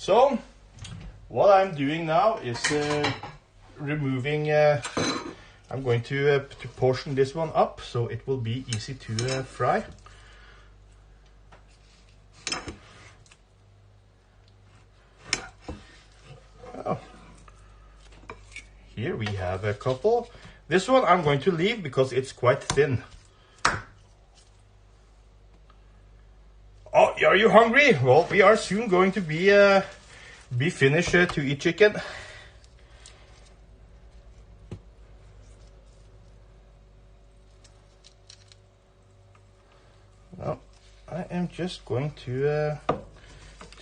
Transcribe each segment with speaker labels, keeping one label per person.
Speaker 1: So, what I'm doing now is removing, I'm going to portion this one up so it will be easy to fry. Oh. Here we have a couple. This one I'm going to leave because it's quite thin. Oh, are you hungry? Well, we are soon going to be finished to eat chicken. Now, I am just going to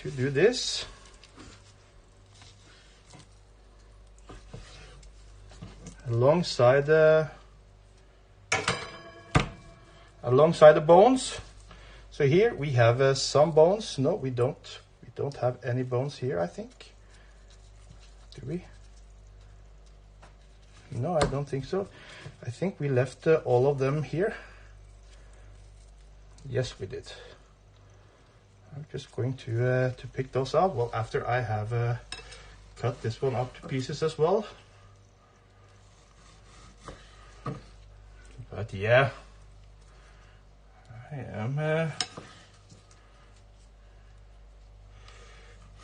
Speaker 1: do this. Alongside the bones. So here we have some bones. No, we don't. We don't have any bones here, I think. Do we? No, I don't think so. I think we left all of them here. Yes, we did. I'm just going to pick those out. Well, after I have cut this one up to pieces as well. But yeah, I am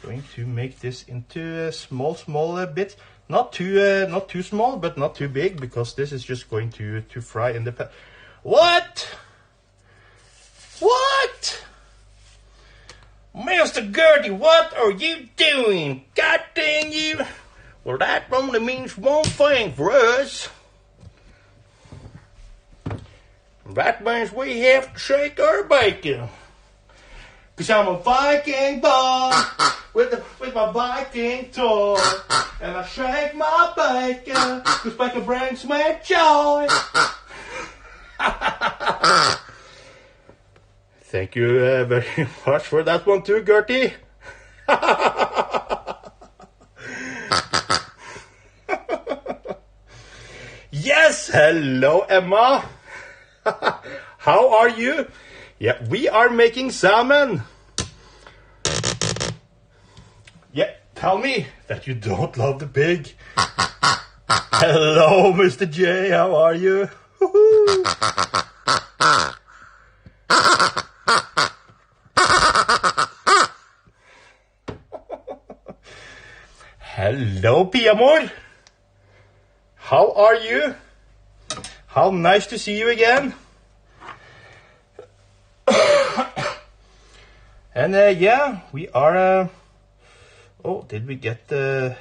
Speaker 1: going to make this into small bits. Not too small, but not too big, because this is just going to fry in the pan. What? What? Mr. Gertie, what are you doing? God dang you! Well, that only means one thing for us. That means we have to shake our bacon. 'Cause I'm a Viking boy with my Viking toy. And I shake my bacon 'cause bacon brings me joy. Thank you very much for that one too, Gertie. Yes, hello, Emma. How are you? Yeah, we are making salmon. Yeah, tell me that you don't love the pig. Hello, Mr. J, how are you? Hello, Piamor. How are you? How nice to see you again. And yeah, we are... oh, did we get the...